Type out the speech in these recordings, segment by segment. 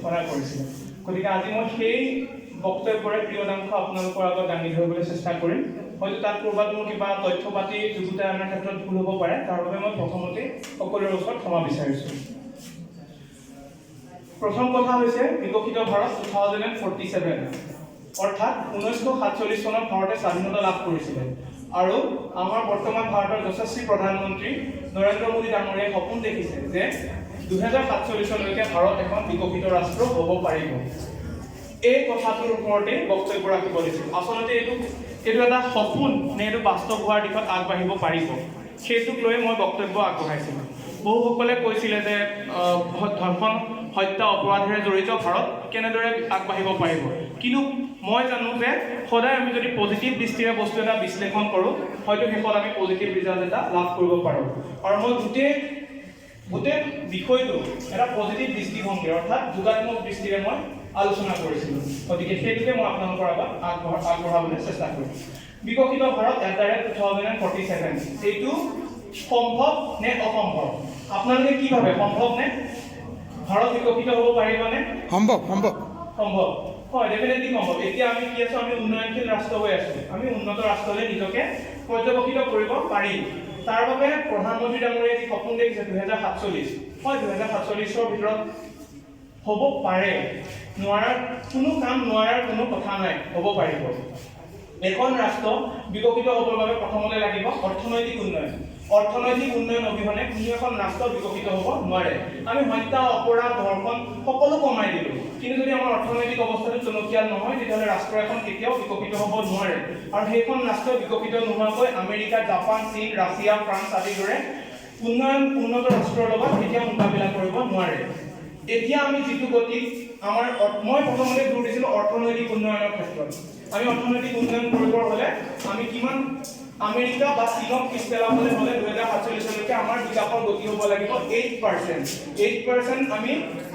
ঘোষণা কৰিছিলে গতিকে আজি মই সেই বক্তব্যৰে প্ৰিয়দাংশ আপোনালোকৰ আগত দাঙি ধৰিবলৈ চেষ্টা কৰিম হয়তো তাত ক'ৰবাত মোৰ কিবা তথ্য পাতি যুগুতাই অনাৰ ক্ষেত্ৰত ভুল হ'ব পাৰে তাৰ বাবে মই প্ৰথমতে সকলোৰে ওচৰত ক্ষমা বিচাৰিছোঁ প্ৰথম কথা হৈছে বিকশিত ভাৰত 2047 অৰ্থাৎ 1947 চনত ভাৰতে স্বাধীনতা লাভ কৰিছিল আৰু আমাৰ বৰ্তমান ভাৰতৰ যশস্বী প্ৰধানমন্ত্ৰী নৰেন্দ্ৰ মোদী ডাঙৰীয়াই সপোন দেখিছে যে 2047 চনলৈকে ভাৰত এখন বিকশিত ৰাষ্ট্ৰ হ'ব পাৰিব এই কথাটোৰ ওপৰতে বক্তব্য ৰাখিব দিছিল আচলতে এইটো এটা সপোন নে এইটো বাস্তৱ হোৱাৰ দিশত আগবাঢ়িব পাৰিব সেইটোক লৈ মই বক্তব্য আগবঢ়াইছিলোঁ বহুসকলে কৈছিলে যে ধৰ্ষণ হত্যা অপৰাধেৰে জড়িত ভাৰত কেনেদৰে আগবাঢ়িব পাৰিব কিন্তু মই জানো যে সদায় আমি যদি পজিটিভ দৃষ্টিৰে বস্তু এটা বিশ্লেষণ কৰোঁ হয়তো শেষত আমি পজিটিভ ৰিজাল্ট এটা লাভ কৰিব পাৰোঁ আৰু মই গোটেই বিষয়টো এটা পজিটিভ দৃষ্টিভংগী অৰ্থাৎ যোগাত্মক দৃষ্টিৰে মই আলোচনা কৰিছিলোঁ গতিকে সেইটোকে মই আপোনালোকৰ আগত আগবঢ়াবলৈ চেষ্টা কৰিম বিকশিত ভাৰত @2047 এইটো সম্ভৱ নে অসম্ভৱ আপোনালোকে কি ভাবে সম্ভৱ নে ভাৰত বিকশিত হ'ব পাৰিবনে সম্ভৱ হয় ডেফিনেটলি সম্ভৱ এতিয়া আমি কি আছো আমি উন্নয়নশীল ৰাষ্ট্ৰ হৈ আছো আমি উন্নত ৰাষ্ট্ৰলৈ নিজকে পৰ্যবেক্ষিত কৰিব পাৰিম তাৰ বাবে প্ৰধানমন্ত্ৰী ডাঙৰীয়াই যি সপোন দেখিছে 2047 হয় 2047 ভিতৰত হ'ব পাৰে নোৱাৰাৰ কোনো কথা নাই হ'ব পাৰিব এখন ৰাষ্ট্ৰ বিকশিত হ'বৰ বাবে প্ৰথমতে লাগিব অৰ্থনৈতিক উন্নয়ন অবিহনে কোনো এখন ৰাষ্ট্ৰ বিকশিত হ'ব নোৱাৰে আমি হত্যা অপৰাধ ধৰ্ষণ সকলো কমাই দিলোঁ কিন্তু যদি আমাৰ অৰ্থনৈতিক অৱস্থাটো টনকিয়াল নহয় তেতিয়াহ'লে ৰাষ্ট্ৰ এখন কেতিয়াও বিকশিত হ'ব নোৱাৰে আৰু সেইখন ৰাষ্ট্ৰ বিকশিত নোহোৱাকৈ আমেৰিকা জাপান চীন ৰাছিয়া ফ্ৰান্স আদিৰ দৰে উন্নত ৰাষ্ট্ৰৰ লগত কেতিয়াও মোকাবিলা কৰিব নোৱাৰে এতিয়া আমি যিটো গতিত মই প্ৰথমতে জোৰ দিছিলোঁ অৰ্থনৈতিক উন্নয়নৰ ক্ষেত্ৰত আমি অৰ্থনৈতিক উন্নয়ন কৰিবৰ হ'লে আমি কিমান আমেৰিকা বা চীনক পিছ পেলাবলৈ হ'লে 2047 চনলৈকে আমাৰ বিকাশৰ গতি হ'ব লাগিব 8% আমি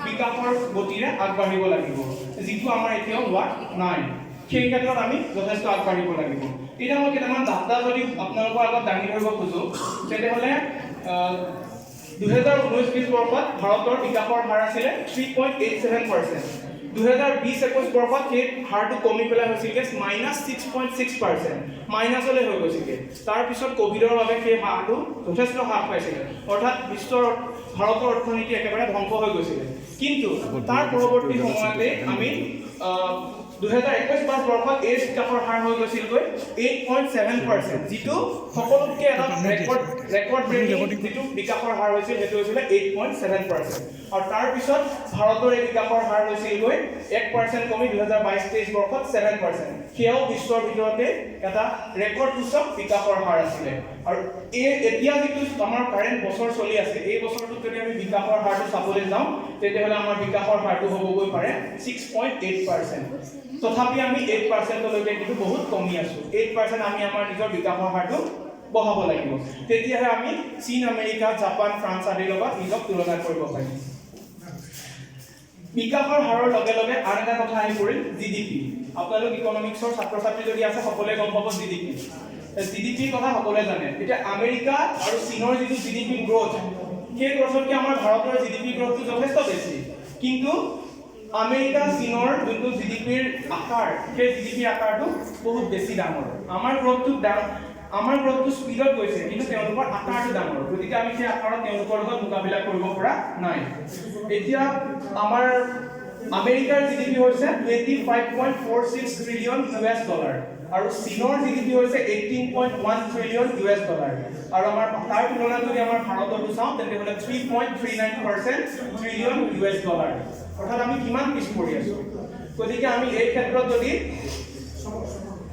বিকাশৰ গতিৰে আগবাঢ়িব লাগিব যিটো আমাৰ এতিয়াও হোৱা নাই সেই ক্ষেত্ৰত আমি যথেষ্ট আগবাঢ়িব লাগিব এতিয়া মই কেইটামান ডাটা যদি আপোনালোকৰ আগত দাঙি ধৰিব খোজো তেতিয়াহ'লে 2019-20 বৰ্ষত ভাৰতৰ বিকাশৰ হাৰ আছিলে 3.87% 2020-21 বৰ্ষত সেই হাৰটো কমি পেলাই হৈছিলে -6.6% মাইনাছলৈ হৈ গৈছিলে তাৰ পিছত কোভিডৰ বাবে সেই হাৰটো যথেষ্ট হ্ৰাস পাইছিলে অৰ্থাৎ বিশ্বৰ ভাৰতৰ অৰ্থনীতি একেবাৰে ধ্বংস হৈ গৈছিলে কিন্তু তাৰ পৰৱৰ্তী সময়তে আমি 2021 বৰ্ষত এই বিকাশৰ হাৰ হৈ গৈছিলগৈ 8.7% যিটো সকলোতকৈ এটা ৰেকৰ্ড ব্ৰেকিং যিটো বিকাশৰ হাৰ হৈছিল সেইটো হৈছিলে 8.7% আৰু তাৰ পিছত ভাৰতৰ এই বিকাশৰ হাৰ হৈছিলগৈ 1% কমি 2022-23 বৰ্ষত 7% সেয়াও বিশ্বৰ ভিতৰতে এটা ৰেকৰ্ড সূচক বিকাশৰ হাৰ আছিলে আৰু এতিয়া যিটো আমাৰ কাৰেণ্ট বছৰ চলি আছে এই বছৰটোত যদি আমি বিকাশৰ হাৰটো চাবলৈ যাওঁ তেতিয়াহ'লে আমাৰ বিকাশৰ হাৰটো হ'বগৈ পাৰে 6.8% তথাপি আমি 8% লৈকে কিন্তু বহুত কমি আছো 8% আমি আমাৰ নিজৰ বিকাশৰ হাৰটো বঢ়াব লাগিব তেতিয়াহে আমি চীন আমেৰিকা জাপান ফ্ৰান্স আদিৰ লগত নিজক তুলনা কৰিব পাৰিম বিকাশৰ হাৰৰ লগে লগে আন এটা কথা আহি পৰিল জিডিপি আপোনালোক ইকনমিক্সৰ ছাত্ৰ-ছাত্ৰী যদি আছে সকলোৱে গম পাব জিডিপিৰ কথা সকলোৱে জানে এতিয়া আমেৰিকা আৰু চীনৰ যিটো জিডিপি গ্ৰোথ সেই গ্ৰোথতকৈ আমাৰ ভাৰতৰ জিডিপি গ্ৰোথটো যথেষ্ট বেছি কিন্তু আমেৰিকা চীনৰ যোনটো জিডিপিৰ আকাৰ সেই জিডিপিৰ আকাৰটো বহুত বেছি ডাঙৰ আমাৰ গ্ৰোথটো স্পীডত গৈছে কিন্তু তেওঁলোকৰ আকাৰটো ডাঙৰ গতিকে আমি সেই আকাৰত তেওঁলোকৰ লগত মোকাবিলা কৰিব পৰা নাই এতিয়া আমাৰ আমেৰিকাৰ জিডিপি হৈছে 25.46 ট্ৰিলিয়ন US ডলাৰ আৰু চীনৰ জিডিপি হৈছে 18.1 ট্ৰিলিয়ন US ডলাৰ আৰু আমাৰ তাৰ তুলনাত যদি আমাৰ ভাৰততো চাওঁ তেতিয়াহ'লে 3.39% ট্ৰিলিয়ন US ডলাৰ অৰ্থাৎ আমি কিমান পিছ পৰি আছো গতিকে আমি এই ক্ষেত্ৰত যদি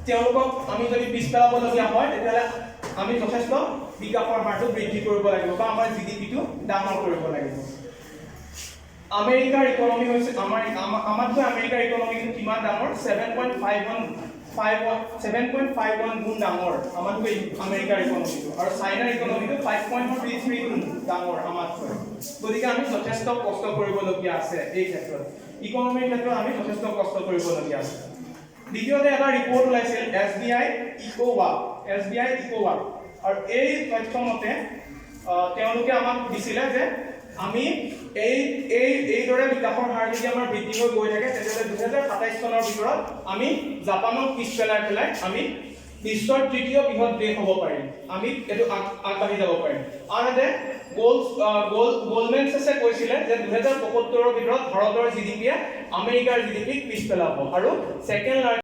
তেওঁলোকক আমি যদি পিছ পেলাবলগীয়া হয় তেতিয়াহ'লে আমি যথেষ্ট বিকাশৰ হাৰটো বৃদ্ধি কৰিব লাগিব বা আমাৰ জিডিপিটো ডাঙৰ কৰিব লাগিব আমেৰিকাৰ ইকনমি হৈছে আমাতকৈ আমেৰিকাৰ ইকনমিটো কিমান ডাঙৰ 7.51 গুণ ডাঙৰ আমাতকৈ আমেৰিকাৰ ইকনমিটো আৰু চাইনাৰ ইকনমিটো 5.33 গুণ ডাঙৰ আমাতকৈ গতিকে আমি যথেষ্ট কষ্ট কৰিবলগীয়া আছে এই ক্ষেত্ৰত ইকনমিৰ ক্ষেত্ৰত আমি যথেষ্ট কষ্ট কৰিবলগীয়া আছে দ্বিতীয়তে এটা ৰিপৰ্ট ওলাইছিল SBI ইকোৱাক আৰু এই তথ্য মতে তেওঁলোকে আমাক দিছিলে যে আমি এইদৰে বিকাশৰ হাৰ যদি আমাৰ বৃদ্ধি হৈ গৈ থাকে তেতিয়াহ'লে 2027 চনৰ ভিতৰত আমি জাপানক পিছ পেলাই আমি বিশ্বৰ তৃতীয় বৃহৎ দেশ হ'ব পাৰিম আমি এইটো আগবাঢ়ি যাব পাৰিম আনহাতে গোল্ডমেন চেছে কৈছিলে যে 2075 ৰ ভিতৰত ভাৰতৰ জিডিপিয়ে আমেৰিকাৰ জিডিপিক পিছ পেলাব আৰু ছেকেণ্ড